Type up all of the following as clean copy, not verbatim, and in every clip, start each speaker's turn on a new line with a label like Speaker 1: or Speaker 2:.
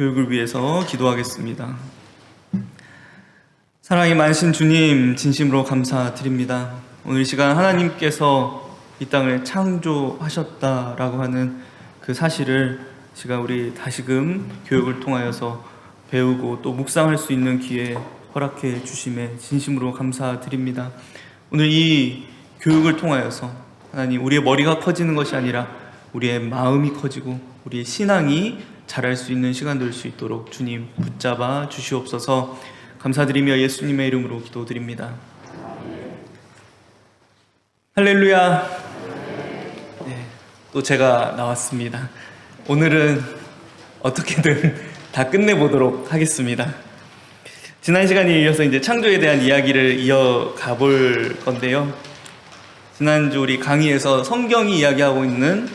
Speaker 1: 교육을 위해서 기도하겠습니다. 사랑이 많으신 주님, 진심으로 감사드립니다. 오늘 이 시간 하나님께서 이 땅을 창조하셨다라고 하는 그 사실을 시간 우리 다시금 교육을 통하여서 배우고 또 묵상할 수 있는 기회 허락해 주심에 진심으로 감사드립니다. 오늘 이 교육을 통하여서 하나님, 우리의 머리가 커지는 것이 아니라 우리의 마음이 커지고 우리의 신앙이 자랄 수 있는 시간 될 수 있도록 주님 붙잡아 주시옵소서. 감사드리며 예수님의 이름으로 기도드립니다. 할렐루야. 네, 또 제가 나왔습니다. 오늘은 어떻게든 다 끝내보도록 하겠습니다. 지난 시간에 이어서 이제 창조에 대한 이야기를 이어가 볼 건데요. 지난주 우리 강의에서 성경이 이야기하고 있는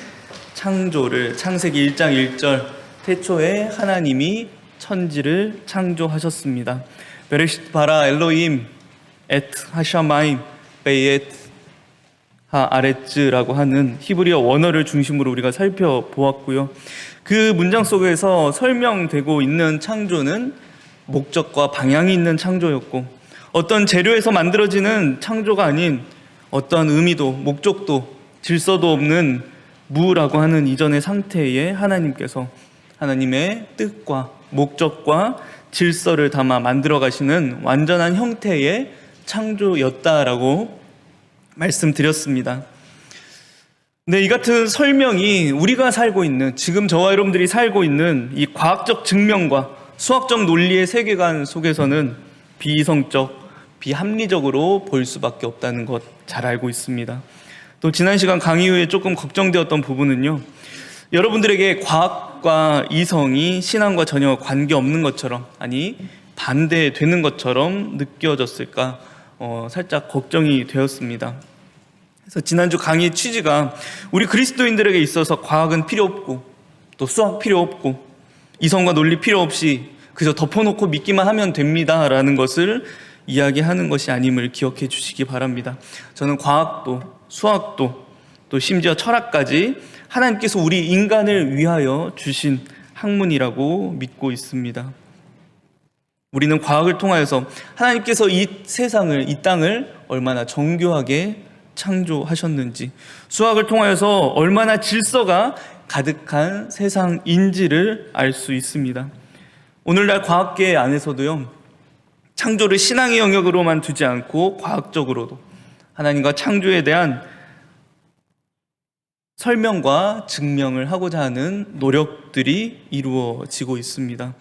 Speaker 1: 창조를 창세기 1장 1절 태초에 하나님이 천지를 창조하셨습니다. 베레시트 바라 엘로임 엣 하샤마임 베이엣 하아레츠라고 하는 히브리어 원어를 중심으로 우리가 살펴보았고요. 그 문장 속에서 설명되고 있는 창조는 목적과 방향이 있는 창조였고, 어떤 재료에서 만들어지는 창조가 아닌 어떤 의미도 목적도 질서도 없는 무라고 하는 이전의 상태에 하나님께서 하나님의 뜻과 목적과 질서를 담아 만들어 가시는 완전한 형태의 창조였다라고 말씀드렸습니다. 네, 이 같은 설명이 우리가 살고 있는, 지금 저와 여러분들이 살고 있는 이 과학적 증명과 수학적 논리의 세계관 속에서는 비이성적, 비합리적으로 볼 수밖에 없다는 것 잘 알고 있습니다. 또 지난 시간 강의 후에 조금 걱정되었던 부분은요, 여러분들에게 과학과 이성이 신앙과 전혀 관계없는 것처럼, 아니 반대되는 것처럼 느껴졌을까 살짝 걱정이 되었습니다. 그래서 지난주 강의 취지가 우리 그리스도인들에게 있어서 과학은 필요 없고 또 수학 필요 없고 이성과 논리 필요 없이 그저 덮어놓고 믿기만 하면 됩니다 라는 것을 이야기하는 것이 아님을 기억해 주시기 바랍니다. 저는 과학도 수학도 또 심지어 철학까지 하나님께서 우리 인간을 위하여 주신 학문이라고 믿고 있습니다. 우리는 과학을 통하여서 하나님께서 이 세상을, 이 땅을 얼마나 정교하게 창조하셨는지, 수학을 통하여서 얼마나 질서가 가득한 세상인지를 알 수 있습니다. 오늘날 과학계 안에서도요, 창조를 신앙의 영역으로만 두지 않고 과학적으로도 하나님과 창조에 대한 설명과 증명을 하고자 하는 노력들이 이루어지고 있습니다.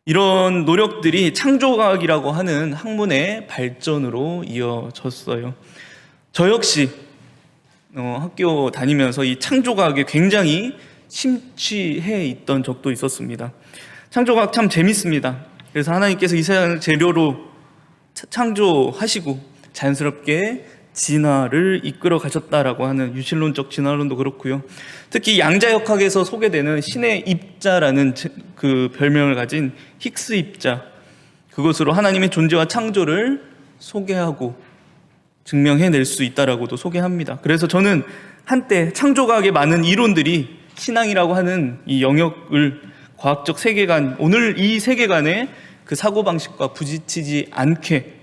Speaker 1: 이런 노력들이 창조과학이라고 하는 학문의 발전으로 이어졌어요. 저 역시 학교 다니면서 이 창조과학에 굉장히 심취해 있던 적도 있었습니다. 창조과학 참 재밌습니다. 그래서 하나님께서 이 세상을 재료로 창조하시고 자연스럽게 진화를 이끌어 가셨다라고 하는 유실론적 진화론도 그렇고요. 특히 양자역학에서 소개되는 신의 입자라는 그 별명을 가진 힉스 입자, 그것으로 하나님의 존재와 창조를 소개하고 증명해낼 수 있다라고도 소개합니다. 그래서 저는 한때 창조과학의 많은 이론들이 신앙이라고 하는 이 영역을, 과학적 세계관, 오늘 이 세계관의 그 사고방식과 부딪히지 않게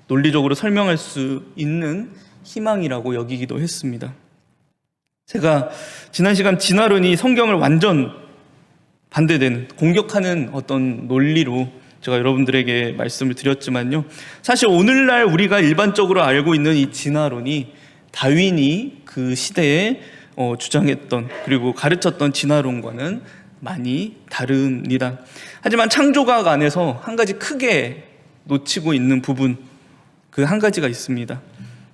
Speaker 1: 논리적으로 설명할 수 있는 희망이라고 여기기도 했습니다. 제가 지난 시간 진화론이 성경을 완전 반대되는, 공격하는 어떤 논리로 제가 여러분들에게 말씀을 드렸지만요, 사실 오늘날 우리가 일반적으로 알고 있는 이 진화론이 다윈이 그 시대에 주장했던, 그리고 가르쳤던 진화론과는 많이 다릅니다. 하지만 창조과학 안에서 한 가지 크게 놓치고 있는 부분, 그 한 가지가 있습니다.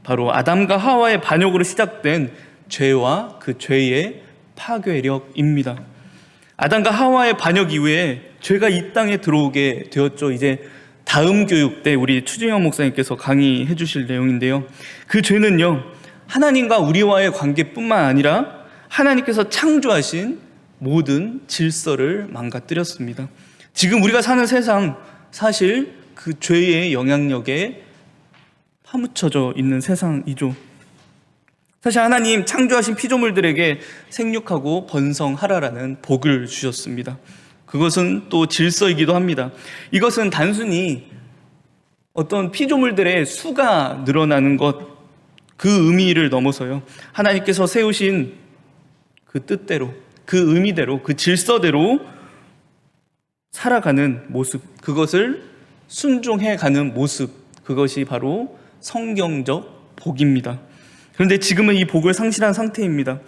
Speaker 1: 바로 아담과 하와의 반역으로 시작된 죄와 그 죄의 파괴력입니다. 아담과 하와의 반역 이후에 죄가 이 땅에 들어오게 되었죠. 이제 다음 교육 때 우리 추진영 목사님께서 강의해 주실 내용인데요, 그 죄는요, 하나님과 우리와의 관계뿐만 아니라 하나님께서 창조하신 모든 질서를 망가뜨렸습니다. 지금 우리가 사는 세상, 사실 그 죄의 영향력에 파묻혀져 있는 세상이죠. 사실 하나님 창조하신 피조물들에게 생육하고 번성하라라는 복을 주셨습니다. 그것은 또 질서이기도 합니다. 이것은 단순히 어떤 피조물들의 수가 늘어나는 것, 그 의미를 넘어서요, 하나님께서 세우신 그 뜻대로, 그 의미대로, 그 질서대로 살아가는 모습, 그것을 순종해가는 모습, 그것이 바로 성경적 복입니다. 그런데 지금은 이 복을 상실한 상태입니다.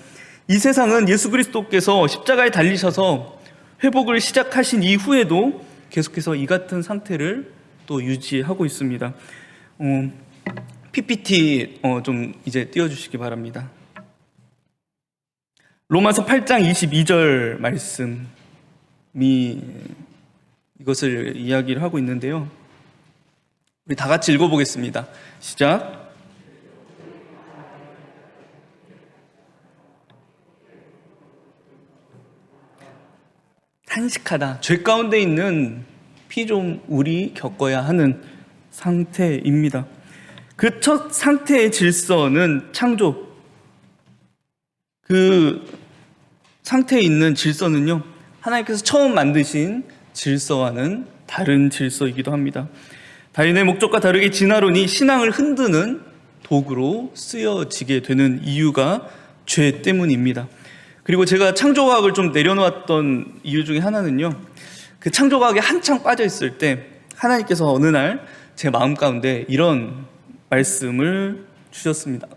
Speaker 1: 이 세상은 예수 그리스도께서 십자가에 달리셔서 회복을 시작하신 이후에도 계속해서 이 같은 상태를 또 유지하고 있습니다. PPT 좀 이제 띄워주시기 바랍니다. 로마서 8장 22절 말씀이 이것을 이야기를 하고 있는데요. 우리 다 같이 읽어보겠습니다. 시작. 탄식하다. 죄 가운데 있는 피조물이 겪어야 하는 상태입니다. 그 첫 상태의 질서는 창조. 그 상태에 있는 질서는요, 하나님께서 처음 만드신 질서와는 다른 질서이기도 합니다. 다윈의 목적과 다르게 진화론이 신앙을 흔드는 도구로 쓰여지게 되는 이유가 죄 때문입니다. 그리고 제가 창조과학을 좀 내려놓았던 이유 중에 하나는요, 그 창조과학에 한창 빠져 있을 때 하나님께서 어느 날 제 마음 가운데 이런 말씀을 주셨습니다.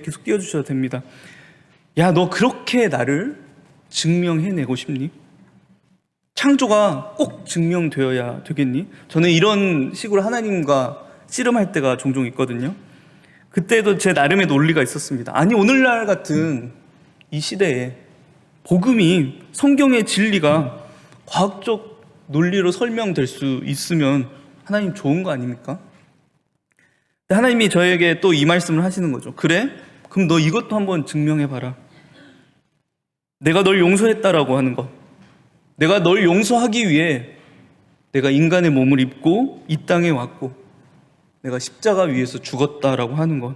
Speaker 1: 계속 띄워주셔도 됩니다. 야, 너 그렇게 나를 증명해내고 싶니? 창조가 꼭 증명되어야 되겠니? 저는 이런 식으로 하나님과 씨름할 때가 종종 있거든요. 그때도 제 나름의 논리가 있었습니다. 아니, 오늘날 같은 이 시대에 복음이, 성경의 진리가 과학적 논리로 설명될 수 있으면 하나님 좋은 거 아닙니까? 하나님이 저에게 또 이 말씀을 하시는 거죠. 그래? 그럼 너 이것도 한번 증명해봐라. 내가 널 용서했다라고 하는 것, 내가 널 용서하기 위해 내가 인간의 몸을 입고 이 땅에 왔고 내가 십자가 위에서 죽었다라고 하는 것,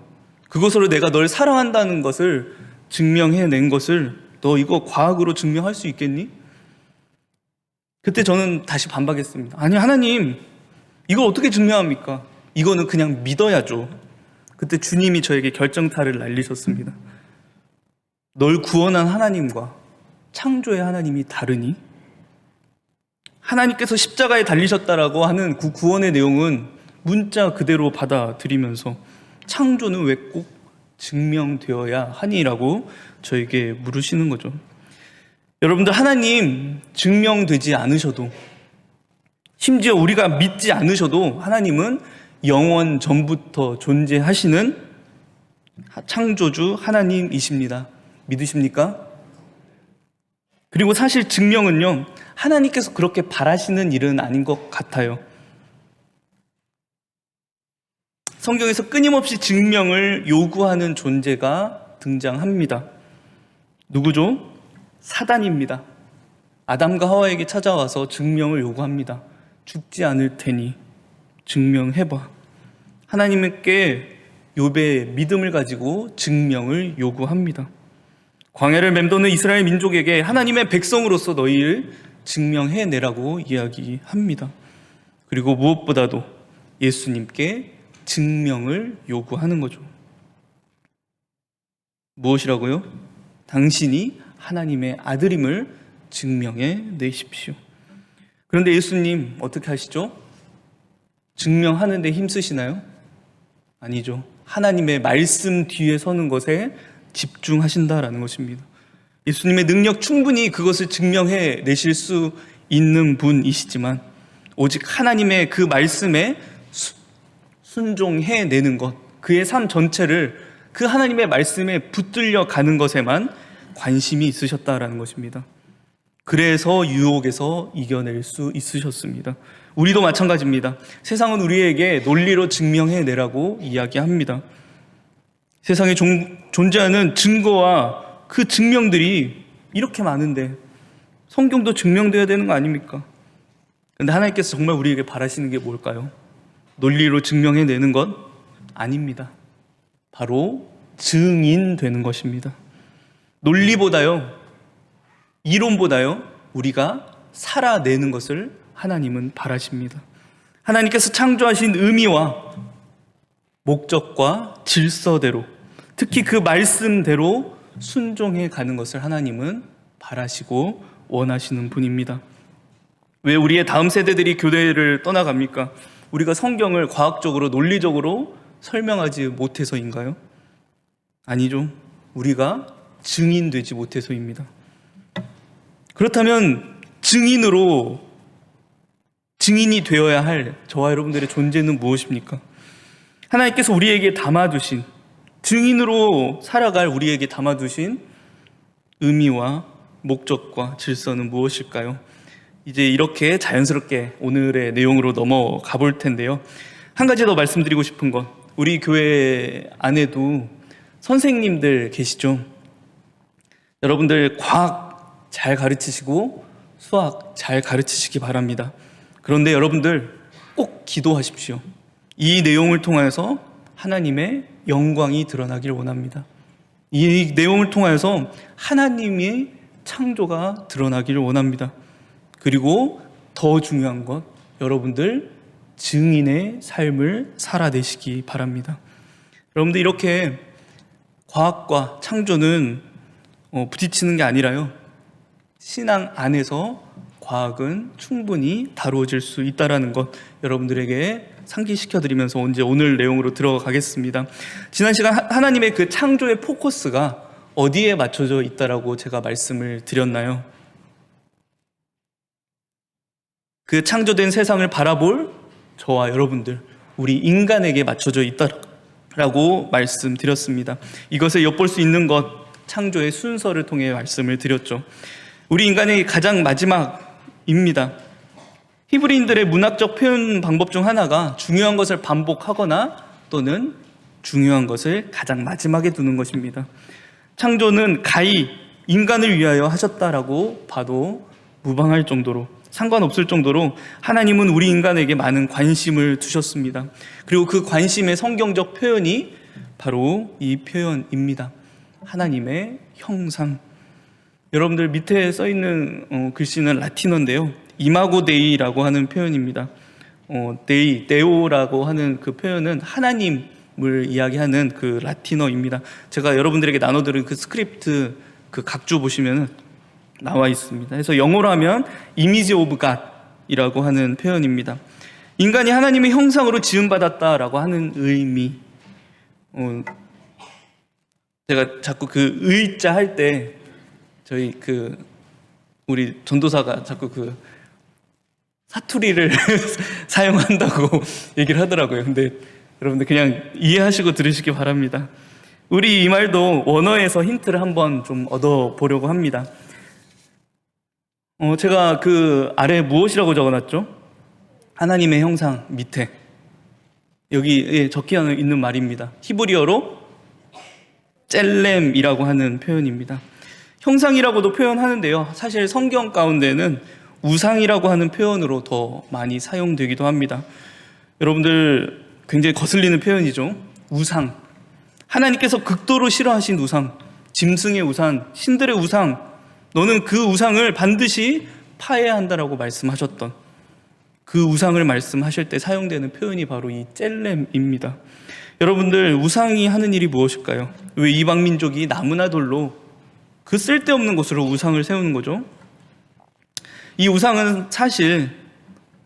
Speaker 1: 그것으로 내가 널 사랑한다는 것을 증명해낸 것을 너 이거 과학으로 증명할 수 있겠니? 그때 저는 다시 반박했습니다. 아니, 하나님, 이걸 어떻게 증명합니까? 이거는 그냥 믿어야죠. 그때 주님이 저에게 결정타를 날리셨습니다. 널 구원한 하나님과 창조의 하나님이 다르니? 하나님께서 십자가에 달리셨다라고 하는 그 구원의 내용은 문자 그대로 받아들이면서 창조는 왜 꼭 증명되어야 하니라고 저에게 물으시는 거죠. 여러분들, 하나님 증명되지 않으셔도, 심지어 우리가 믿지 않으셔도 하나님은 영원 전부터 존재하시는 창조주 하나님이십니다. 믿으십니까? 그리고 사실 증명은요, 하나님께서 그렇게 바라시는 일은 아닌 것 같아요. 성경에서 끊임없이 증명을 요구하는 존재가 등장합니다. 누구죠? 사단입니다. 아담과 하와에게 찾아와서 증명을 요구합니다. 죽지 않을 테니 증명해봐. 하나님께 욥의 믿음을 가지고 증명을 요구합니다. 광야를 맴도는 이스라엘 민족에게 하나님의 백성으로서 너희를 증명해내라고 이야기합니다. 그리고 무엇보다도 예수님께 증명을 요구하는 거죠. 무엇이라고요? 당신이 하나님의 아들임을 증명해 내십시오. 그런데 예수님 어떻게 하시죠? 증명하는 데 힘쓰시나요? 아니죠. 하나님의 말씀 뒤에 서는 것에 집중하신다라는 것입니다. 예수님의 능력 충분히 그것을 증명해 내실 수 있는 분이시지만 오직 하나님의 그 말씀에 순종해 내는 것, 그의 삶 전체를 그 하나님의 말씀에 붙들려 가는 것에만 관심이 있으셨다라는 것입니다. 그래서 유혹에서 이겨낼 수 있으셨습니다. 우리도 마찬가지입니다. 세상은 우리에게 논리로 증명해내라고 이야기합니다. 세상에 존재하는 증거와 그 증명들이 이렇게 많은데 성경도 증명되어야 되는 거 아닙니까? 그런데 하나님께서 정말 우리에게 바라시는 게 뭘까요? 논리로 증명해내는 것 아닙니다. 바로 증인되는 것입니다. 논리보다요, 이론보다요, 우리가 살아내는 것을 하나님은 바라십니다. 하나님께서 창조하신 의미와 목적과 질서대로, 특히 그 말씀대로 순종해 가는 것을 하나님은 바라시고 원하시는 분입니다. 왜 우리의 다음 세대들이 교회를 떠나갑니까? 우리가 성경을 과학적으로 논리적으로 설명하지 못해서인가요? 아니죠. 우리가 증인되지 못해서입니다. 그렇다면 증인이 되어야 할 저와 여러분들의 존재는 무엇입니까? 하나님께서 우리에게 담아두신, 증인으로 살아갈 우리에게 담아두신 의미와 목적과 질서는 무엇일까요? 이제 이렇게 자연스럽게 오늘의 내용으로 넘어가 볼 텐데요. 한 가지 더 말씀드리고 싶은 것, 우리 교회 안에도 선생님들 계시죠? 여러분들 과학 잘 가르치시고 수학 잘 가르치시기 바랍니다. 그런데 여러분들 꼭 기도하십시오. 이 내용을 통하여서 하나님의 영광이 드러나길 원합니다. 이 내용을 통하여서 하나님의 창조가 드러나기를 원합니다. 그리고 더 중요한 것, 여러분들 증인의 삶을 살아내시기 바랍니다. 여러분들 이렇게 과학과 창조는 부딪히는 게 아니라요, 신앙 안에서 과학은 충분히 다루어질 수 있다는 것 여러분들에게 상기시켜드리면서 오늘 내용으로 들어가겠습니다. 지난 시간 하나님의 그 창조의 포커스가 어디에 맞춰져 있다라고 제가 말씀을 드렸나요? 그 창조된 세상을 바라볼 저와 여러분들, 우리 인간에게 맞춰져 있다라고 말씀드렸습니다. 이것을 엿볼 수 있는 것, 창조의 순서를 통해 말씀을 드렸죠. 우리 인간의 가장 마지막입니다. 히브리인들의 문학적 표현 방법 중 하나가 중요한 것을 반복하거나 또는 중요한 것을 가장 마지막에 두는 것입니다. 창조는 가히 인간을 위하여 하셨다라고 봐도 무방할 정도로, 상관없을 정도로 하나님은 우리 인간에게 많은 관심을 두셨습니다. 그리고 그 관심의 성경적 표현이 바로 이 표현입니다. 하나님의 형상. 여러분들 밑에 써있는 글씨는 라틴어인데요, 이마고 데이라고 하는 표현입니다. 데오라고 하는 그 표현은 하나님을 이야기하는 그 라틴어입니다. 제가 여러분들에게 나눠드린 그 스크립트 그 각주 보시면 나와 있습니다. 그래서 영어로 하면 이미지 오브 갓이라고 하는 표현입니다. 인간이 하나님의 형상으로 지음받았다라고 하는 의미. 제가 자꾸 그 의자 할 때 저희 우리 전도사가 자꾸 그 사투리를 사용한다고 얘기를 하더라고요. 근데 여러분들 그냥 이해하시고 들으시기 바랍니다. 우리 이 말도 원어에서 힌트를 한번 좀 얻어보려고 합니다. 제가 그 아래 무엇이라고 적어놨죠? 하나님의 형상 밑에 여기 적혀 있는 말입니다. 히브리어로 젤렘이라고 하는 표현입니다. 형상이라고도 표현하는데요, 사실 성경 가운데는 우상이라고 하는 표현으로 더 많이 사용되기도 합니다. 여러분들 굉장히 거슬리는 표현이죠. 우상. 하나님께서 극도로 싫어하신 우상, 짐승의 우상, 신들의 우상, 너는 그 우상을 반드시 파해야 한다라고 말씀하셨던 그 우상을 말씀하실 때 사용되는 표현이 바로 이 젤렘입니다. 여러분들 우상이 하는 일이 무엇일까요? 왜 이방 민족이 나무나 돌로 그 쓸데없는 곳으로 우상을 세우는 거죠? 이 우상은 사실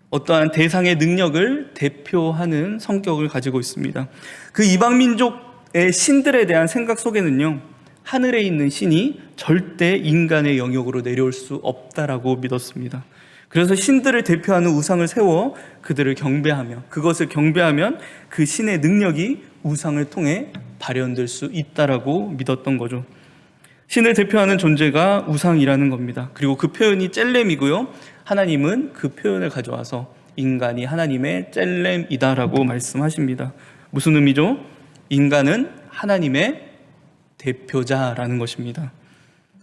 Speaker 1: 어떠한 대상의 능력을 대표하는 성격을 가지고 있습니다. 그 이방 민족의 신들에 대한 생각 속에는요, 하늘에 있는 신이 절대 인간의 영역으로 내려올 수 없다라고 믿었습니다. 그래서 신들을 대표하는 우상을 세워 그들을 경배하며, 그것을 경배하면 그 신의 능력이 우상을 통해 발현될 수 있다라고 믿었던 거죠. 신을 대표하는 존재가 우상이라는 겁니다. 그리고 그 표현이 젤렘이고요, 하나님은 그 표현을 가져와서 인간이 하나님의 젤렘이다라고 말씀하십니다. 무슨 의미죠? 인간은 하나님의 대표자라는 것입니다.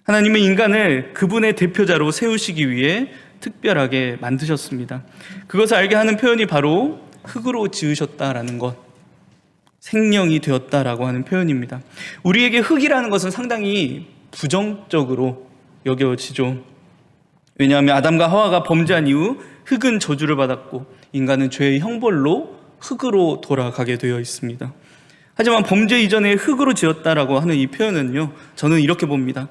Speaker 1: 하나님은 인간을 그분의 대표자로 세우시기 위해 특별하게 만드셨습니다. 그것을 알게 하는 표현이 바로 흙으로 지으셨다라는 것, 생명이 되었다라고 하는 표현입니다. 우리에게 흙이라는 것은 상당히 부정적으로 여겨지죠. 왜냐하면 아담과 하와가 범죄한 이후 흙은 저주를 받았고 인간은 죄의 형벌로 흙으로 돌아가게 되어 있습니다. 하지만 범죄 이전에 흙으로 지었다라고 하는 이 표현은요, 저는 이렇게 봅니다.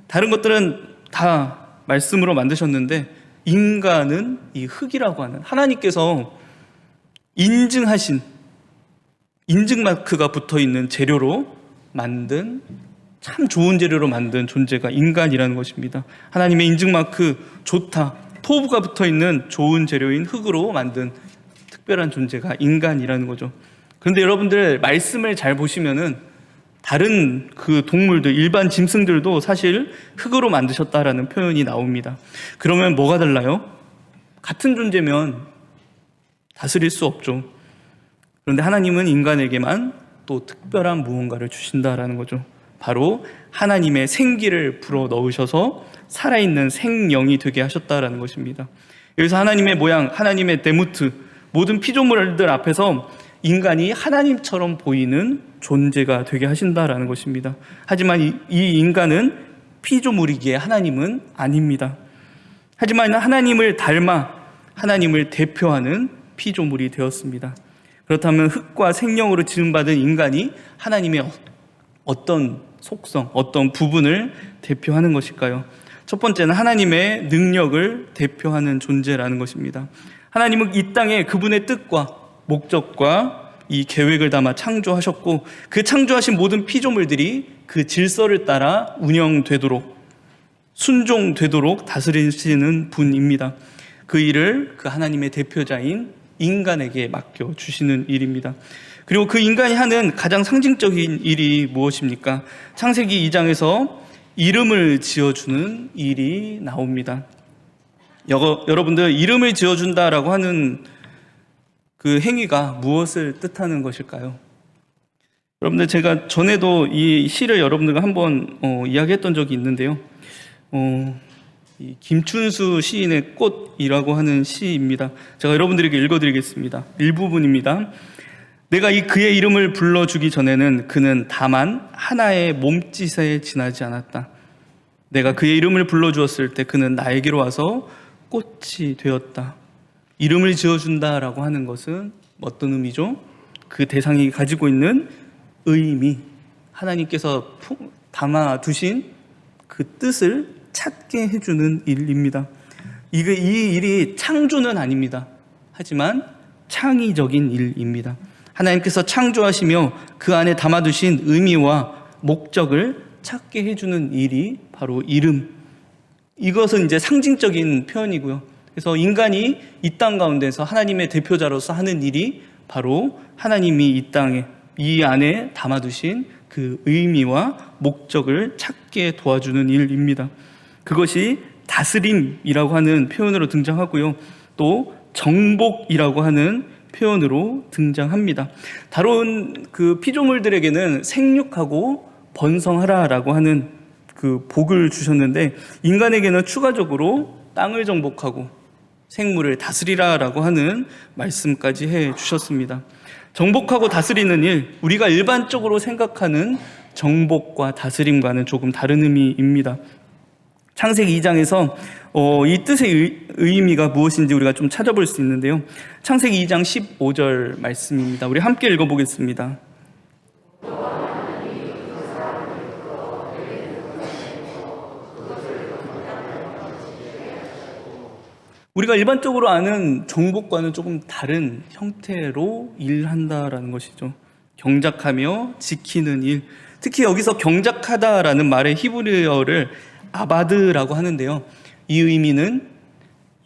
Speaker 1: 다른 것들은 다 말씀으로 만드셨는데 인간은 이 흙이라고 하는 하나님께서 인증하신 인증 마크가 붙어 있는 재료로 만든, 참 좋은 재료로 만든 존재가 인간이라는 것입니다. 하나님의 인증 마크, 좋다, 토부가 붙어 있는 좋은 재료인 흙으로 만든 특별한 존재가 인간이라는 거죠. 그런데 여러분들 말씀을 잘 보시면은 다른 그 동물들, 일반 짐승들도 사실 흙으로 만드셨다라는 표현이 나옵니다. 그러면 뭐가 달라요? 같은 존재면 다스릴 수 없죠. 그런데 하나님은 인간에게만 또 특별한 무언가를 주신다라는 거죠. 바로 하나님의 생기를 불어 넣으셔서 살아있는 생명이 되게 하셨다라는 것입니다. 여기서 하나님의 모양, 하나님의 데무트, 모든 피조물들 앞에서 인간이 하나님처럼 보이는 존재가 되게 하신다라는 것입니다. 하지만 이 인간은 피조물이기에 하나님은 아닙니다. 하지만 하나님을 닮아 하나님을 대표하는 피조물이 되었습니다. 그렇다면 흙과 생명으로 지음받은 인간이 하나님의 어떤 속성, 어떤 부분을 대표하는 것일까요? 첫 번째는 하나님의 능력을 대표하는 존재라는 것입니다. 하나님은 이 땅에 그분의 뜻과 목적과 이 계획을 담아 창조하셨고, 그 창조하신 모든 피조물들이 그 질서를 따라 운영되도록, 순종되도록 다스리시는 분입니다. 그 일을 그 하나님의 대표자인 인간에게 맡겨주시는 일입니다. 그리고 그 인간이 하는 가장 상징적인 일이 무엇입니까? 창세기 2장에서 이름을 지어주는 일이 나옵니다. 여러분들, 이름을 지어준다라고 하는 그 행위가 무엇을 뜻하는 것일까요? 여러분들, 제가 전에도 이 시를 여러분들과 한번 이야기했던 적이 있는데요. 이 김춘수 시인의 꽃이라고 하는 시입니다. 제가 여러분들에게 읽어드리겠습니다. 일부분입니다. 내가 그의 이름을 불러주기 전에는 그는 다만 하나의 몸짓에 지나지 않았다. 내가 그의 이름을 불러주었을 때 그는 나에게로 와서 꽃이 되었다. 이름을 지어준다라고 하는 것은 어떤 의미죠? 그 대상이 가지고 있는 의미, 하나님께서 담아두신 그 뜻을 찾게 해주는 일입니다. 이 일이 창조는 아닙니다. 하지만 창의적인 일입니다. 하나님께서 창조하시며 그 안에 담아두신 의미와 목적을 찾게 해주는 일이 바로 이름. 이것은 이제 상징적인 표현이고요. 그래서 인간이 이 땅 가운데서 하나님의 대표자로서 하는 일이 바로 하나님이 이 땅에, 이 안에 담아두신 그 의미와 목적을 찾게 도와주는 일입니다. 그것이 다스림이라고 하는 표현으로 등장하고요. 또 정복이라고 하는 표현으로 등장합니다. 다른 그 피조물들에게는 생육하고 번성하라라고 하는 그 복을 주셨는데, 인간에게는 추가적으로 땅을 정복하고 생물을 다스리라라고 하는 말씀까지 해 주셨습니다. 정복하고 다스리는 일, 우리가 일반적으로 생각하는 정복과 다스림과는 조금 다른 의미입니다. 창세기 2장에서 이 뜻의 의미가 무엇인지 우리가 좀 찾아볼 수 있는데요. 창세기 2장 15절 말씀입니다. 우리 함께 읽어보겠습니다. 우리가 일반적으로 아는 정복과는 조금 다른 형태로 일한다라는 것이죠. 경작하며 지키는 일. 특히 여기서 경작하다라는 말의 히브리어를 아바드라고 하는데요. 이 의미는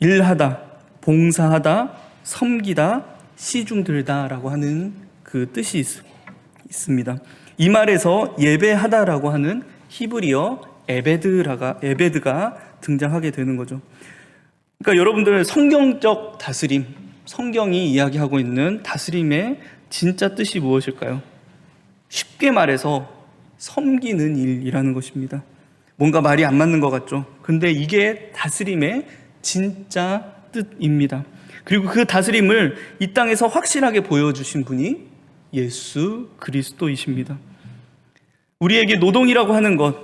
Speaker 1: 일하다, 봉사하다, 섬기다, 시중들다라고 하는 그 뜻이 있습니다. 이 말에서 예배하다라고 하는 히브리어 에베드가 등장하게 되는 거죠. 그러니까 여러분들, 성경적 다스림, 성경이 이야기하고 있는 다스림의 진짜 뜻이 무엇일까요? 쉽게 말해서 섬기는 일이라는 것입니다. 뭔가 말이 안 맞는 것 같죠? 근데 이게 다스림의 진짜 뜻입니다. 그리고 그 다스림을 이 땅에서 확실하게 보여주신 분이 예수 그리스도이십니다. 우리에게 노동이라고 하는 것,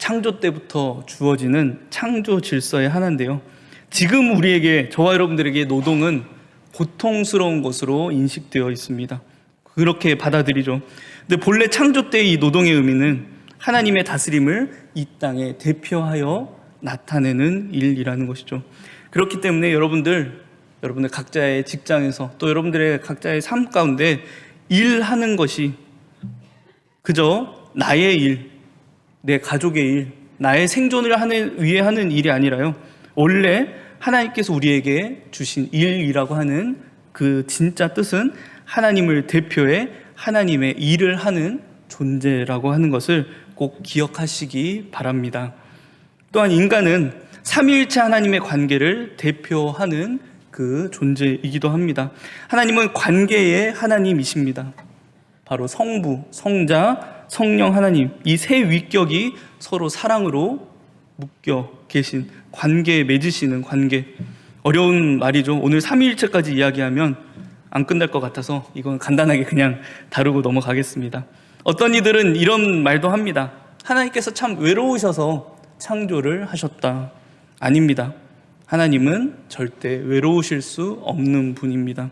Speaker 1: 창조 때부터 주어지는 창조 질서의 하나인데요. 지금 우리에게, 저와 여러분들에게 노동은 고통스러운 것으로 인식되어 있습니다. 그렇게 받아들이죠. 근데 본래 창조 때의 이 노동의 의미는 하나님의 다스림을 이 땅에 대표하여 나타내는 일이라는 것이죠. 그렇기 때문에 여러분들 각자의 직장에서 또 여러분들의 각자의 삶 가운데 일하는 것이 그저 나의 일, 내 가족의 일, 나의 생존을 위해 하는 일이 아니라요, 원래 하나님께서 우리에게 주신 일이라고 하는 그 진짜 뜻은 하나님을 대표해 하나님의 일을 하는 존재라고 하는 것을 꼭 기억하시기 바랍니다. 또한 인간은 삼위일체 하나님의 관계를 대표하는 그 존재이기도 합니다. 하나님은 관계의 하나님이십니다. 바로 성부, 성자, 성령 하나님, 이 세 위격이 서로 사랑으로 묶여 계신 관계에 맺으시는 관계. 어려운 말이죠. 오늘 삼위일체까지 이야기하면 안 끝날 것 같아서 이건 간단하게 그냥 다루고 넘어가겠습니다. 어떤 이들은 이런 말도 합니다. 하나님께서 참 외로우셔서 창조를 하셨다. 아닙니다. 하나님은 절대 외로우실 수 없는 분입니다.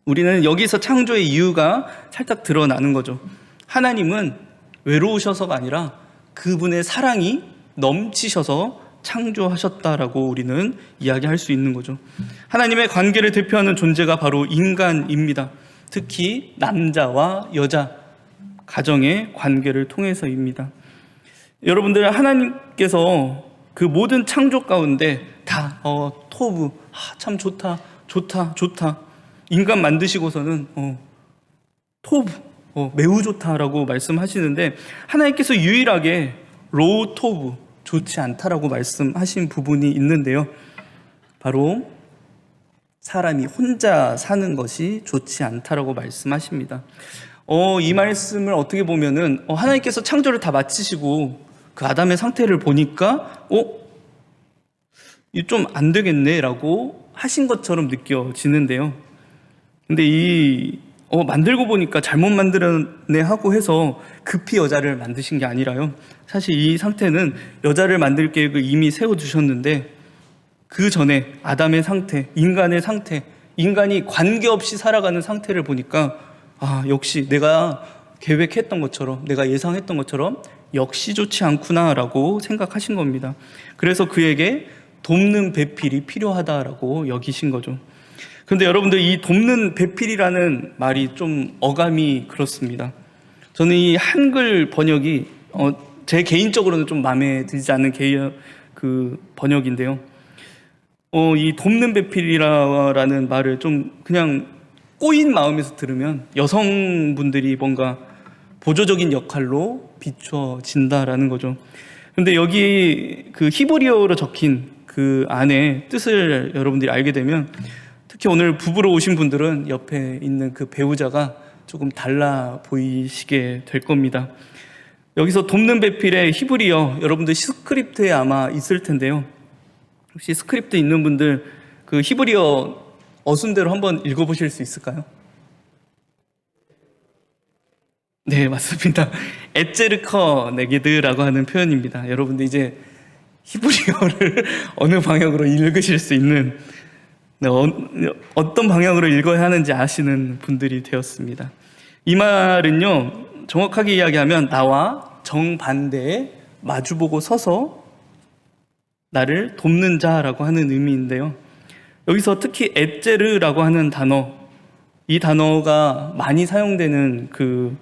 Speaker 1: 우리는 여기서 창조의 이유가 살짝 드러나는 거죠. 하나님은 외로우셔서가 아니라 그분의 사랑이 넘치셔서 창조하셨다라고 우리는 이야기할 수 있는 거죠. 하나님의 관계를 대표하는 존재가 바로 인간입니다. 특히 남자와 여자, 가정의 관계를 통해서입니다. 여러분들, 하나님께서 그 모든 창조 가운데 다 토부, 참 좋다, 좋다, 좋다. 인간 만드시고서는 토부, 매우 좋다라고 말씀하시는데, 하나님께서 유일하게 로우 토부, 좋지 않다라고 말씀하신 부분이 있는데요, 바로 사람이 혼자 사는 것이 좋지 않다라고 말씀하십니다. 이 말씀을 어떻게 보면은 하나님께서 창조를 다 마치시고 그 아담의 상태를 보니까 좀 안 되겠네라고 하신 것처럼 느껴지는데요. 근데 만들고 보니까 잘못 만들었네 하고 해서 급히 여자를 만드신 게 아니라요, 사실 이 상태는 여자를 만들 계획을 이미 세워두셨는데 그 전에 아담의 상태, 인간의 상태, 인간이 관계없이 살아가는 상태를 보니까 역시 내가 계획했던 것처럼, 내가 예상했던 것처럼 역시 좋지 않구나라고 생각하신 겁니다. 그래서 그에게 돕는 배필이 필요하다라고 여기신 거죠. 그런데 여러분들, 이 돕는 배필이라는 말이 좀 어감이 그렇습니다. 저는 이 한글 번역이 제 개인적으로는 좀 마음에 들지 않는 그 번역인데요. 이 돕는 배필이라는 말을 좀 그냥 꼬인 마음에서 들으면 여성분들이 뭔가 보조적인 역할로 비춰진다라는 거죠. 근데 여기 그 히브리어로 적힌 그 안에 뜻을 여러분들이 알게 되면, 특히 오늘 부부로 오신 분들은 옆에 있는 그 배우자가 조금 달라 보이시게 될 겁니다. 여기서 돕는 배필의 히브리어, 여러분들 스크립트에 아마 있을 텐데요. 혹시 스크립트 있는 분들 그 히브리어 어순대로 한번 읽어보실 수 있을까요? 네, 맞습니다. 에제르커 네게드라고 하는 표현입니다. 여러분들 이제 히브리어를 어느 방향으로 읽으실 수 있는, 어떤 방향으로 읽어야 하는지 아시는 분들이 되었습니다. 이 말은요, 정확하게 이야기하면 나와 정반대에 마주보고 서서 나를 돕는 자라고 하는 의미인데요, 여기서 특히 에제르라고 하는 단어, 이 단어가 많이 사용되는 그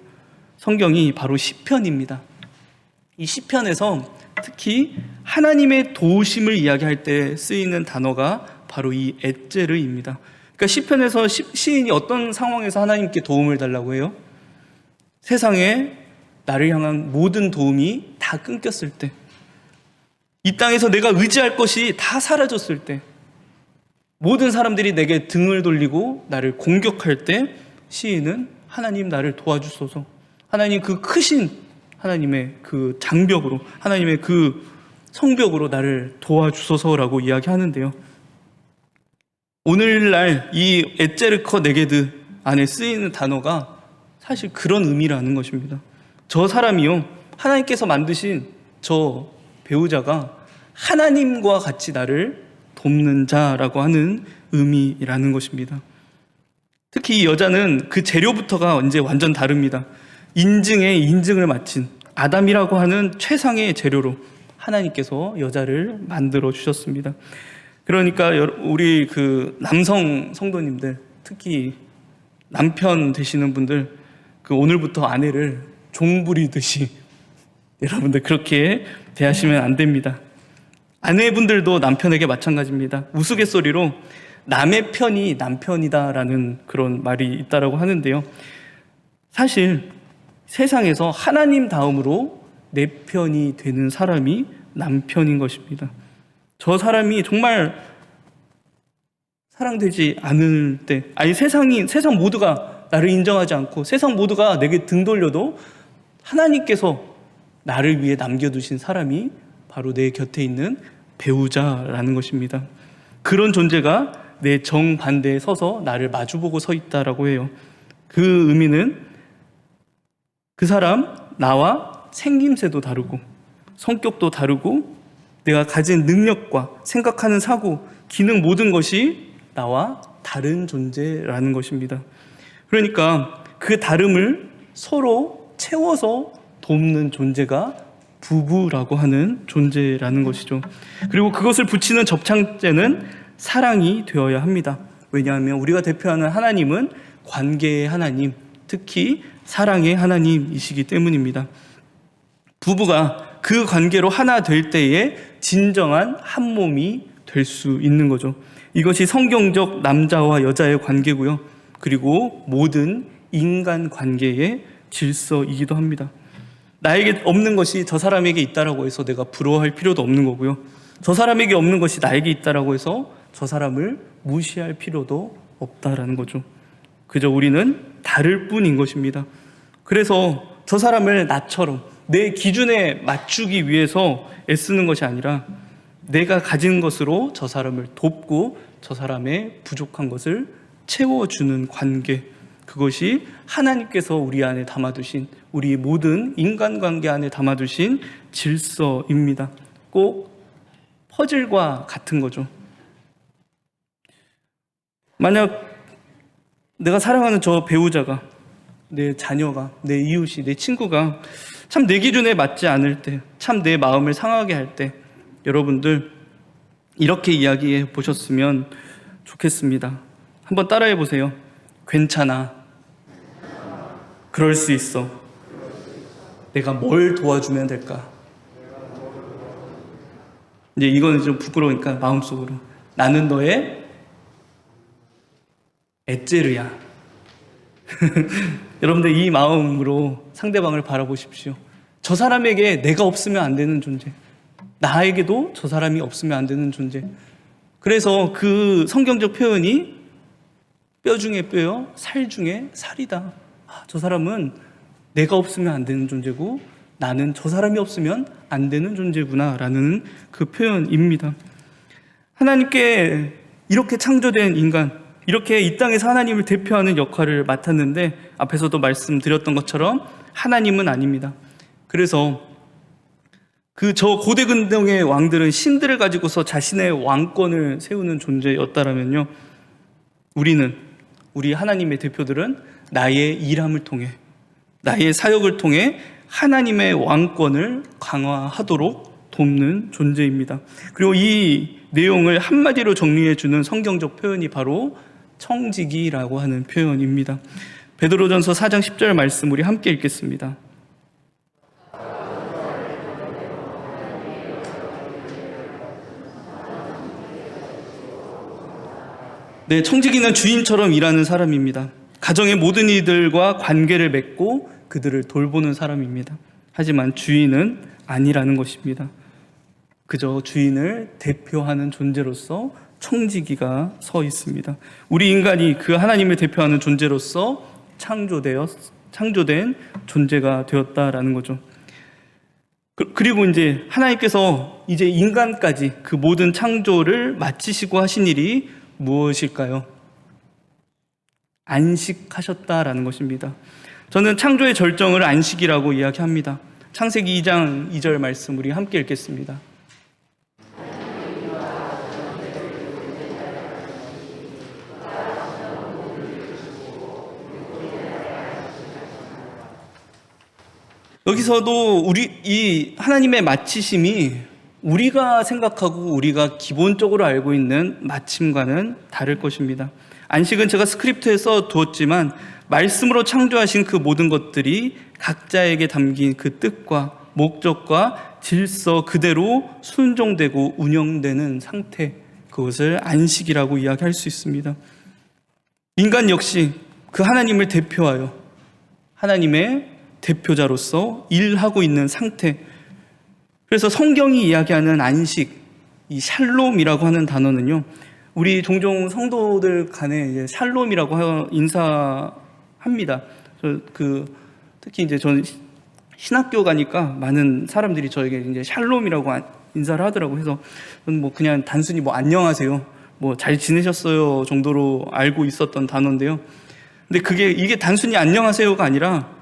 Speaker 1: 성경이 바로 시편입니다. 이 시편에서 특히 하나님의 도우심을 이야기할 때 쓰이는 단어가 바로 이 에제르입니다. 그러니까 시편에서 시인이 어떤 상황에서 하나님께 도움을 달라고 해요? 세상에 나를 향한 모든 도움이 다 끊겼을 때, 이 땅에서 내가 의지할 것이 다 사라졌을 때, 모든 사람들이 내게 등을 돌리고 나를 공격할 때 시인은 하나님 나를 도와주소서, 하나님 그 크신 하나님의 그 장벽으로, 하나님의 그 성벽으로 나를 도와주소서라고 이야기하는데요, 오늘날 이 에제르커 네게드 안에 쓰이는 단어가 사실 그런 의미라는 것입니다. 저 사람이요, 하나님께서 만드신 저 배우자가 하나님과 같이 나를 돕는 자라고 하는 의미라는 것입니다. 특히 이 여자는 그 재료부터가 이제 완전 다릅니다. 인증에 인증을 마친 아담이라고 하는 최상의 재료로 하나님께서 여자를 만들어 주셨습니다. 그러니까 우리 그 남성 성도님들, 특히 남편 되시는 분들, 그 오늘부터 아내를 종부리듯이 여러분들 그렇게 대하시면 안 됩니다. 아내분들도 남편에게 마찬가지입니다. 우스갯소리로 남의 편이 남편이다라는 그런 말이 있다라고 하는데요. 사실 세상에서 하나님 다음으로 내 편이 되는 사람이 남편인 것입니다. 저 사람이 정말 사랑되지 않을 때, 아니 세상 모두가 나를 인정하지 않고 세상 모두가 내게 등 돌려도 하나님께서 나를 위해 남겨두신 사람이 바로 내 곁에 있는 배우자라는 것입니다. 그런 존재가 내 정반대에 서서 나를 마주보고 서 있다라고 해요. 그 의미는 그 사람, 나와 생김새도 다르고 성격도 다르고 내가 가진 능력과 생각하는 사고, 기능 모든 것이 나와 다른 존재라는 것입니다. 그러니까 그 다름을 서로 채워서 돕는 존재가 부부라고 하는 존재라는 것이죠. 그리고 그것을 붙이는 접착제는 사랑이 되어야 합니다. 왜냐하면 우리가 대표하는 하나님은 관계의 하나님, 특히 사랑의 하나님이시기 때문입니다. 부부가 그 관계로 하나 될 때에 진정한 한 몸이 될 수 있는 거죠. 이것이 성경적 남자와 여자의 관계고요. 그리고 모든 인간 관계의 질서이기도 합니다. 나에게 없는 것이 저 사람에게 있다라고 해서 내가 부러워할 필요도 없는 거고요. 저 사람에게 없는 것이 나에게 있다라고 해서 저 사람을 무시할 필요도 없다라는 거죠. 그저 우리는 다를 뿐인 것입니다. 그래서 저 사람을 나처럼 내 기준에 맞추기 위해서 애쓰는 것이 아니라 내가 가진 것으로 저 사람을 돕고 저 사람의 부족한 것을 채워주는 관계, 그것이 하나님께서 우리 안에 담아두신, 우리 모든 인간관계 안에 담아두신 질서입니다. 꼭 퍼즐과 같은 거죠. 만약 내가 사랑하는 저 배우자가, 내 자녀가, 내 이웃이, 내 친구가 참 내 기준에 맞지 않을 때, 참 내 마음을 상하게 할 때, 여러분들 이렇게 이야기해 보셨으면 좋겠습니다. 한번 따라해 보세요. 괜찮아. 그럴 수 있어. 내가 뭘 도와주면 될까? 이제 이거는 좀 부끄러우니까 마음속으로. 나는 너의 에제르야. 여러분들 이 마음으로 상대방을 바라보십시오. 저 사람에게 내가 없으면 안 되는 존재, 나에게도 저 사람이 없으면 안 되는 존재. 그래서 그 성경적 표현이 뼈 중에 뼈요, 살 중에 살이다. 저 사람은 내가 없으면 안 되는 존재고 나는 저 사람이 없으면 안 되는 존재구나 라는 그 표현입니다. 하나님께 이렇게 창조된 인간, 이렇게 이 땅에서 하나님을 대표하는 역할을 맡았는데 앞에서도 말씀드렸던 것처럼 하나님은 아닙니다. 그래서 저 고대 근동의 왕들은 신들을 가지고서 자신의 왕권을 세우는 존재였다라면요, 우리 하나님의 대표들은 나의 일함을 통해, 나의 사역을 통해 하나님의 왕권을 강화하도록 돕는 존재입니다. 그리고 이 내용을 한마디로 정리해주는 성경적 표현이 바로 청지기라고 하는 표현입니다. 베드로전서 4장 10절 말씀 우리 함께 읽겠습니다. 네, 청지기는 주인처럼 일하는 사람입니다. 가정의 모든 이들과 관계를 맺고 그들을 돌보는 사람입니다. 하지만 주인은 아니라는 것입니다. 그저 주인을 대표하는 존재로서 청지기가 서 있습니다. 우리 인간이 그 하나님을 대표하는 존재로서 창조된 존재가 되었다라는 거죠. 그리고 이제 하나님께서 이제 인간까지 그 모든 창조를 마치시고 하신 일이 무엇일까요? 안식하셨다라는 것입니다. 저는 창조의 절정을 안식이라고 이야기합니다. 창세기 2장 2절 말씀 우리 함께 읽겠습니다. 여기서도 이 하나님의 마치심이 우리가 생각하고 우리가 기본적으로 알고 있는 마침과는 다를 것입니다. 안식은 제가 스크립트에 써 두었지만 말씀으로 창조하신 그 모든 것들이 각자에게 담긴 그 뜻과 목적과 질서 그대로 순종되고 운영되는 상태, 그것을 안식이라고 이야기할 수 있습니다. 인간 역시 그 하나님을 대표하여 하나님의 대표자로서 일하고 있는 상태. 그래서 성경이 이야기하는 안식, 이 샬롬이라고 하는 단어는요, 우리 종종 성도들 간에 이제 샬롬이라고 인사합니다. 특히 이제 저는 신학교 가니까 많은 사람들이 저에게 이제 샬롬이라고 인사를 하더라고요. 그래서 저는 뭐 그냥 단순히 뭐 안녕하세요, 뭐 잘 지내셨어요 정도로 알고 있었던 단어인데요. 근데 이게 단순히 안녕하세요가 아니라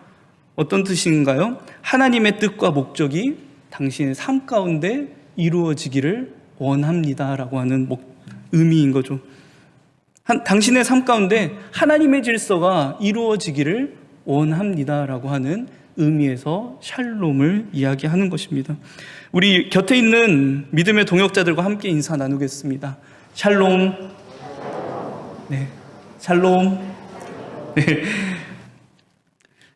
Speaker 1: 어떤 뜻인가요? 하나님의 뜻과 목적이 당신의 삶 가운데 이루어지기를 원합니다라고 하는 의미인 거죠. 당신의 삶 가운데 하나님의 질서가 이루어지기를 원합니다라고 하는 의미에서 샬롬을 이야기하는 것입니다. 우리 곁에 있는 믿음의 동역자들과 함께 인사 나누겠습니다. 샬롬. 네, 샬롬. 네.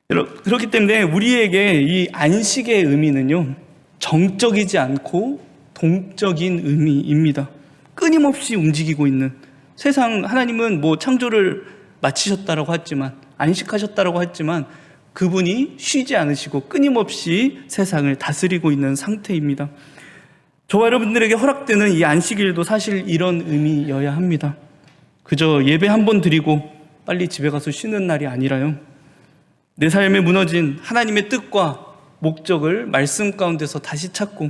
Speaker 1: 그렇기 때문에 우리에게 이 안식의 의미는요, 정적이지 않고 동적인 의미입니다. 끊임없이 움직이고 있는 세상, 하나님은 뭐 창조를 마치셨다라고 했지만, 안식하셨다라고 했지만 그분이 쉬지 않으시고 끊임없이 세상을 다스리고 있는 상태입니다. 저와 여러분들에게 허락되는 이 안식일도 사실 이런 의미여야 합니다. 그저 예배 한 번 드리고 빨리 집에 가서 쉬는 날이 아니라요, 내 삶에 무너진 하나님의 뜻과 목적을 말씀 가운데서 다시 찾고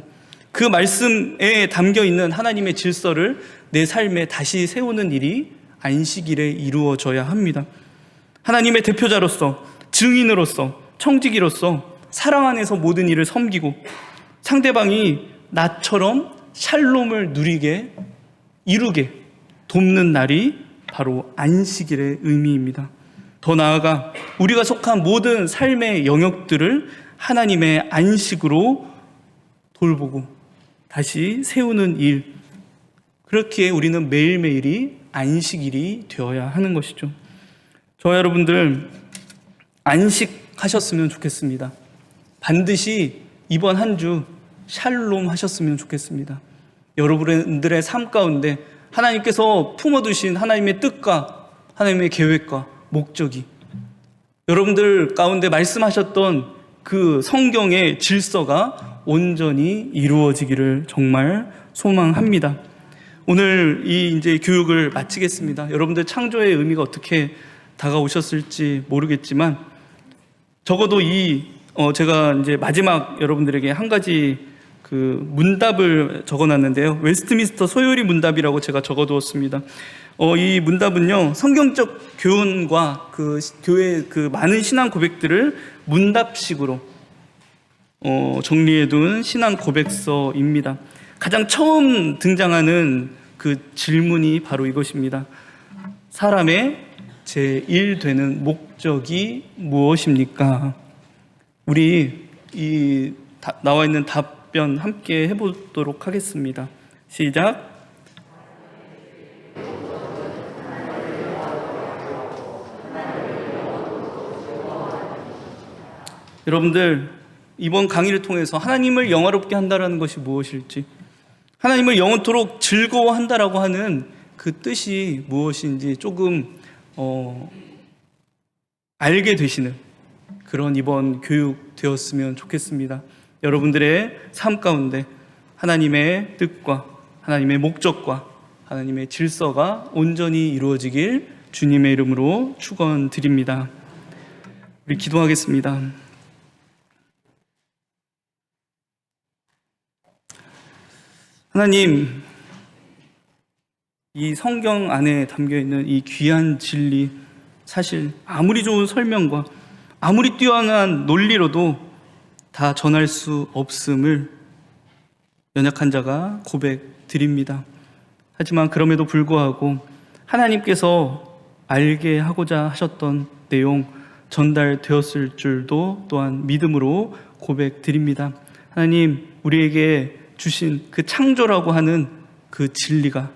Speaker 1: 그 말씀에 담겨있는 하나님의 질서를 내 삶에 다시 세우는 일이 안식일에 이루어져야 합니다. 하나님의 대표자로서, 증인으로서, 청지기로서 사랑 안에서 모든 일을 섬기고 상대방이 나처럼 샬롬을 이루게 돕는 날이 바로 안식일의 의미입니다. 더 나아가 우리가 속한 모든 삶의 영역들을 하나님의 안식으로 돌보고 다시 세우는 일, 그렇기에 우리는 매일매일이 안식일이 되어야 하는 것이죠. 저와 여러분들 안식하셨으면 좋겠습니다. 반드시 이번 한 주 샬롬 하셨으면 좋겠습니다. 여러분들의 삶 가운데 하나님께서 품어두신 하나님의 뜻과 하나님의 계획과 목적이, 여러분들 가운데 말씀하셨던 그 성경의 질서가 온전히 이루어지기를 정말 소망합니다. 오늘 이제 교육을 마치겠습니다. 여러분들 창조의 의미가 어떻게 다가오셨을지 모르겠지만 적어도 제가 이제 마지막 여러분들에게 한 가지 그 문답을 적어놨는데요. 웨스트민스터 소요리 문답이라고 제가 적어두었습니다. 이 문답은요, 성경적 교훈과 그 교회의 그 많은 신앙 고백들을 문답식으로 정리해둔 신앙 고백서입니다. 가장 처음 등장하는 그 질문이 바로 이것입니다. 사람의 제1 되는 목적이 무엇입니까? 우리 나와 있는 답변 함께 해보도록 하겠습니다. 시작. 여러분들, 이번 강의를 통해서 하나님을 영화롭게 한다는 것이 무엇일지, 하나님을 영원토록 즐거워한다라고 하는 그 뜻이 무엇인지 조금 알게 되시는 그런 이번 교육 되었으면 좋겠습니다. 여러분들의 삶 가운데 하나님의 뜻과 하나님의 목적과 하나님의 질서가 온전히 이루어지길 주님의 이름으로 축원드립니다. 우리 기도하겠습니다. 하나님, 이 성경 안에 담겨있는 이 귀한 진리, 사실 아무리 좋은 설명과 아무리 뛰어난 논리로도 다 전할 수 없음을 연약한 자가 고백드립니다. 하지만 그럼에도 불구하고 하나님께서 알게 하고자 하셨던 내용 전달되었을 줄도 또한 믿음으로 고백드립니다. 하나님, 우리에게 주신 그 창조라고 하는 그 진리가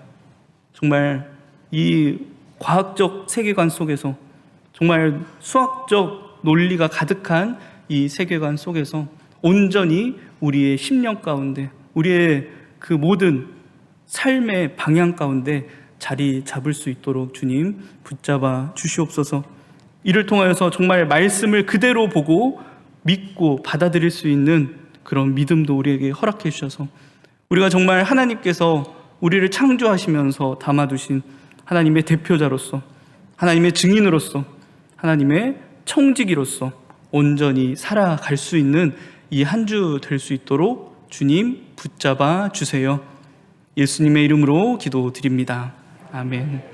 Speaker 1: 정말 이 과학적 세계관 속에서, 정말 수학적 논리가 가득한 이 세계관 속에서 온전히 우리의 심령 가운데, 우리의 그 모든 삶의 방향 가운데 자리 잡을 수 있도록 주님 붙잡아 주시옵소서. 이를 통하여서 정말 말씀을 그대로 보고 믿고 받아들일 수 있는 그런 믿음도 우리에게 허락해 주셔서 우리가 정말 하나님께서 우리를 창조하시면서 담아두신 하나님의 대표자로서, 하나님의 증인으로서, 하나님의 청지기로서 온전히 살아갈 수 있는 이 한 주 될 수 있도록 주님 붙잡아 주세요. 예수님의 이름으로 기도드립니다. 아멘.